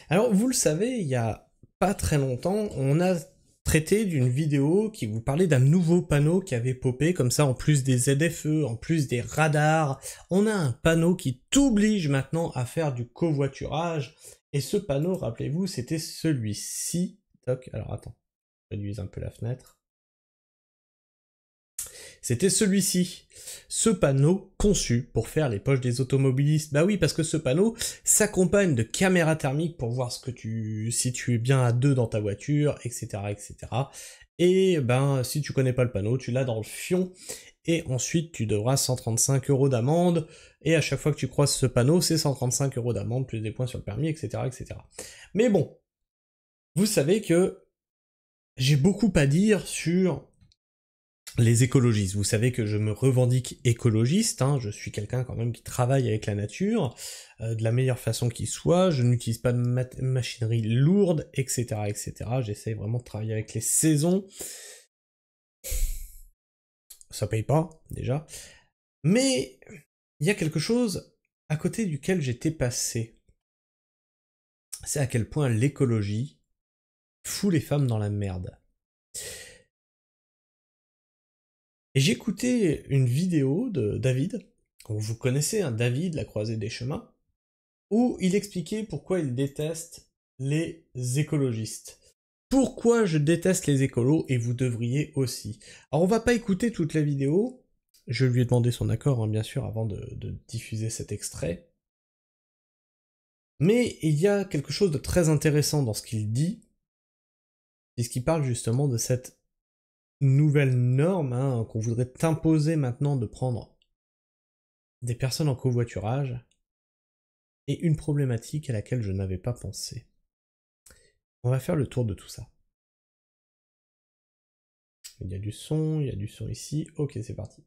Alors, vous le savez, il y a pas très longtemps, on a traité d'une vidéo qui vous parlait d'un nouveau panneau qui avait popé comme ça, en plus des ZFE, en plus des radars. On a un panneau qui t'oblige maintenant à faire du covoiturage. Et ce panneau, rappelez-vous, c'était celui-ci. Toc, alors attends, je réduise un peu la fenêtre. C'était celui-ci. Ce panneau conçu pour faire les poches des automobilistes. Bah oui, parce que ce panneau s'accompagne de caméras thermiques pour voir si tu es bien à deux dans ta voiture, etc., etc. Et ben, si tu connais pas le panneau, tu l'as dans le fion. Et ensuite, tu devras 135 € d'amende. Et à chaque fois que tu croises ce panneau, c'est 135 € d'amende, plus des points sur le permis, etc., etc. Mais bon, vous savez que j'ai beaucoup à dire sur les écologistes. Vous savez que je me revendique écologiste, hein, je suis quelqu'un quand même qui travaille avec la nature, de la meilleure façon qui soit, je n'utilise pas de machinerie lourde, etc., etc. J'essaie vraiment de travailler avec les saisons. Ça paye pas, déjà. Mais il y a quelque chose à côté duquel j'étais passé. C'est à quel point l'écologie fout les femmes dans la merde. Et j'écoutais une vidéo de David, vous connaissez, hein, David, la croisée des chemins, où il expliquait pourquoi il déteste les écologistes. Pourquoi je déteste les écolos, et vous devriez aussi. Alors on va pas écouter toute la vidéo, je lui ai demandé son accord, hein, bien sûr, avant de diffuser cet extrait. Mais il y a quelque chose de très intéressant dans ce qu'il dit, puisqu'il parle justement de cette nouvelle norme, hein, qu'on voudrait t'imposer maintenant de prendre des personnes en covoiturage, et une problématique à laquelle je n'avais pas pensé. On va faire le tour de tout ça. Il y a du son ici, ok c'est parti.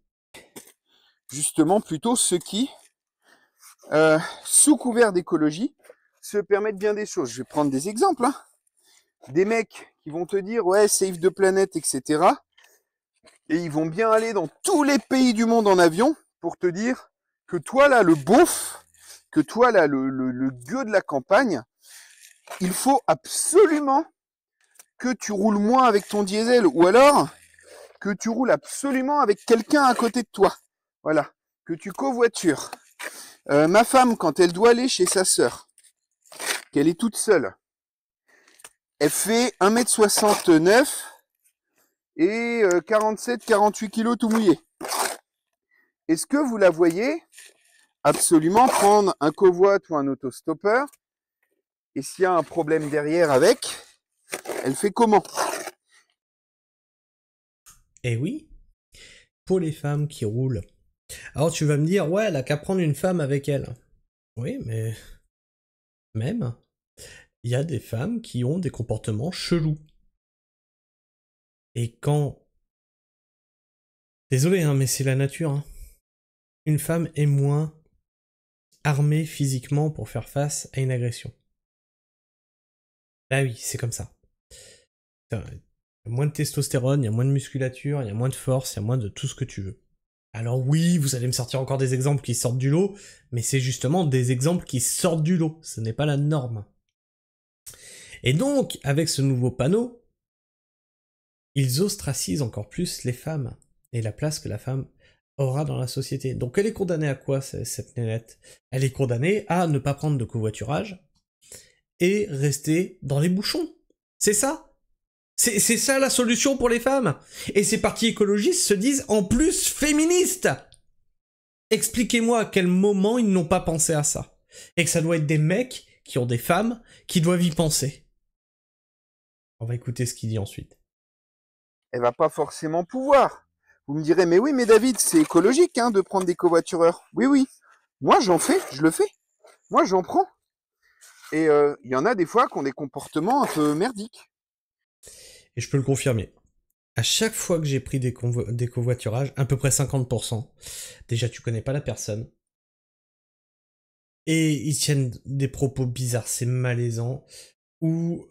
Justement, plutôt ceux qui, sous couvert d'écologie, se permettent bien des choses. Je vais prendre des exemples, hein. Des mecs qui vont te dire, ouais, save the planet, etc. Et ils vont bien aller dans tous les pays du monde en avion pour te dire que toi, là, le beauf, que toi, là, le gueux de la campagne, il faut absolument que tu roules moins avec ton diesel, ou alors que tu roules absolument avec quelqu'un à côté de toi. Voilà, que tu covoitures. Ma femme, quand elle doit aller chez sa sœur, qu'elle est toute seule, elle fait 1,69 m et 47-48 kg tout mouillé. Est-ce que vous la voyez absolument prendre un covoit ou un autostoppeur? Et s'il y a un problème derrière avec, elle fait comment? Eh oui, pour les femmes qui roulent. Alors tu vas me dire, ouais, elle a qu'à prendre une femme avec elle. Oui, mais même, il y a des femmes qui ont des comportements chelous. Et quand... Désolé, hein, mais c'est la nature. Hein. Une femme est moins armée physiquement pour faire face à une agression. Bah oui, c'est comme ça. Il y a moins de testostérone, il y a moins de musculature, il y a moins de force, il y a moins de tout ce que tu veux. Alors oui, vous allez me sortir encore des exemples qui sortent du lot, mais c'est justement des exemples qui sortent du lot, ce n'est pas la norme. Et donc, avec ce nouveau panneau, ils ostracisent encore plus les femmes, et la place que la femme aura dans la société. Donc elle est condamnée à quoi, cette nénette? Elle est condamnée à ne pas prendre de covoiturage, et rester dans les bouchons. C'est ça. C'est ça la solution pour les femmes. Et ces partis écologistes se disent en plus féministes. Expliquez-moi à quel moment ils n'ont pas pensé à ça. Et que ça doit être des mecs qui ont des femmes qui doivent y penser. On va écouter ce qu'il dit ensuite. Elle va pas forcément pouvoir. Vous me direz, mais oui, mais David, c'est écologique hein, de prendre des covoitureurs. Oui, oui. Moi, j'en fais, je le fais. Moi, j'en prends. Et il y en a des fois qui ont des comportements un peu merdiques. Et je peux le confirmer. À chaque fois que j'ai pris des covoiturages, à peu près 50%, déjà tu connais pas la personne. Et ils tiennent des propos bizarres, c'est malaisant. Ou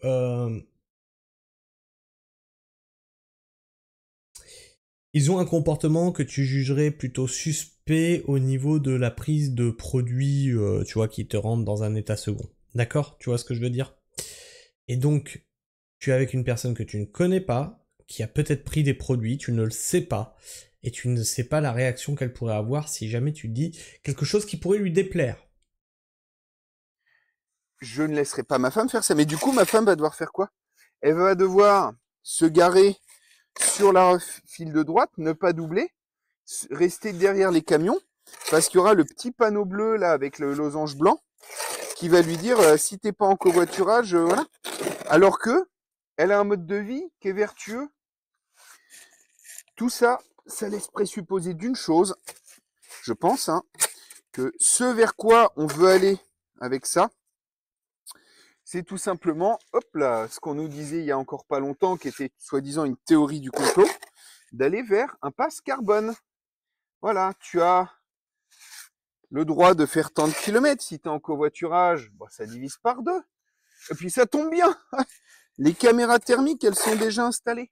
ils ont un comportement que tu jugerais plutôt suspect au niveau de la prise de produits, tu vois, qui te rendent dans un état second. D'accord? Tu vois ce que je veux dire? Et donc, tu es avec une personne que tu ne connais pas, qui a peut-être pris des produits, tu ne le sais pas, et tu ne sais pas la réaction qu'elle pourrait avoir si jamais tu dis quelque chose qui pourrait lui déplaire. Je ne laisserai pas ma femme faire ça. Mais du coup, ma femme va devoir faire quoi? Elle va devoir se garer sur la file de droite, ne pas doubler, rester derrière les camions, parce qu'il y aura le petit panneau bleu là avec le losange blanc qui va lui dire si t'es pas en covoiturage, voilà. Alors que elle a un mode de vie qui est vertueux. Tout ça, ça laisse présupposer d'une chose, je pense, hein, que ce vers quoi on veut aller avec ça, c'est tout simplement, hop là, ce qu'on nous disait il y a encore pas longtemps, qui était soi-disant une théorie du complot, d'aller vers un pass carbone. Voilà, tu as le droit de faire tant de kilomètres. Si tu es en covoiturage, bon, ça divise par deux. Et puis ça tombe bien, les caméras thermiques, elles sont déjà installées.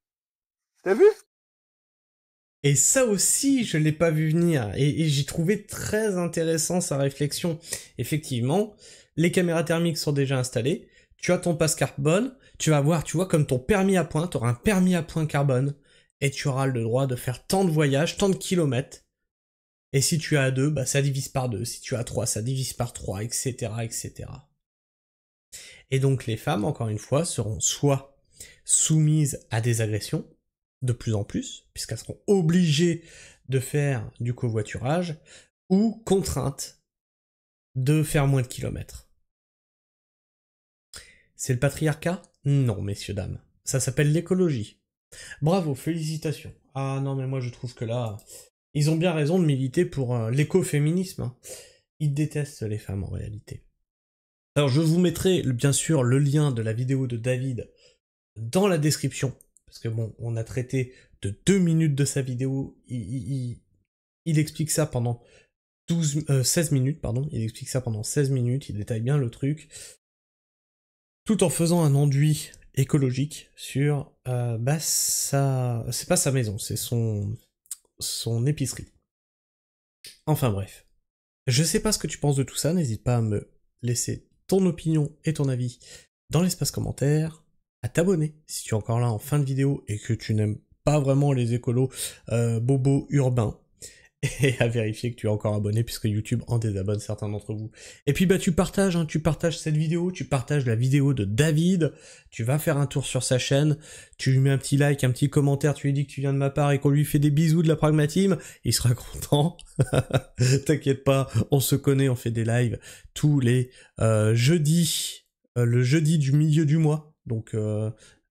T'as vu? Et ça aussi, je l'ai pas vu venir, et j'ai trouvé très intéressant sa réflexion. Effectivement, les caméras thermiques sont déjà installées, tu as ton passe carbone, tu vas voir, tu vois, comme ton permis à points, tu auras un permis à points carbone, et tu auras le droit de faire tant de voyages, tant de kilomètres. Et si tu as à 2, bah ça divise par 2, si tu as 3, ça divise par 3, etc., etc. Et donc les femmes, encore une fois, seront soit soumises à des agressions, de plus en plus, puisqu'elles seront obligées de faire du covoiturage, ou contraintes de faire moins de kilomètres. C'est le patriarcat? Non, messieurs, dames. Ça s'appelle l'écologie. Bravo, félicitations. Ah non, mais moi je trouve que là, ils ont bien raison de militer pour l'écoféminisme. Hein. Ils détestent les femmes en réalité. Alors je vous mettrai bien sûr le lien de la vidéo de David dans la description, parce que bon, on a traité de 2 minutes de sa vidéo, il explique ça pendant 16 minutes, pardon, il explique ça pendant 16 minutes, il détaille bien le truc, tout en faisant un enduit écologique sur, c'est pas sa maison, c'est son épicerie. Enfin bref. Je sais pas ce que tu penses de tout ça, n'hésite pas à me laisser ton opinion et ton avis dans l'espace commentaire, à t'abonner si tu es encore là en fin de vidéo et que tu n'aimes pas vraiment les écolos bobos urbains, et à vérifier que tu es encore abonné puisque YouTube en désabonne certains d'entre vous. Et puis bah tu partages cette vidéo, tu partages la vidéo de David, tu vas faire un tour sur sa chaîne, tu lui mets un petit like, un petit commentaire, tu lui dis que tu viens de ma part et qu'on lui fait des bisous de la pragmatisme, il sera content. T'inquiète pas, on se connaît, on fait des lives tous les jeudis, le jeudi du milieu du mois, donc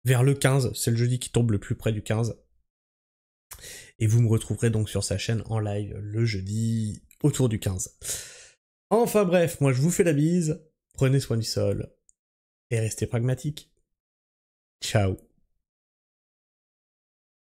vers le 15, c'est le jeudi qui tombe le plus près du 15. Et vous me retrouverez donc sur sa chaîne en live le jeudi autour du 15. Enfin bref, moi je vous fais la bise, prenez soin du sol et restez pragmatiques. Ciao.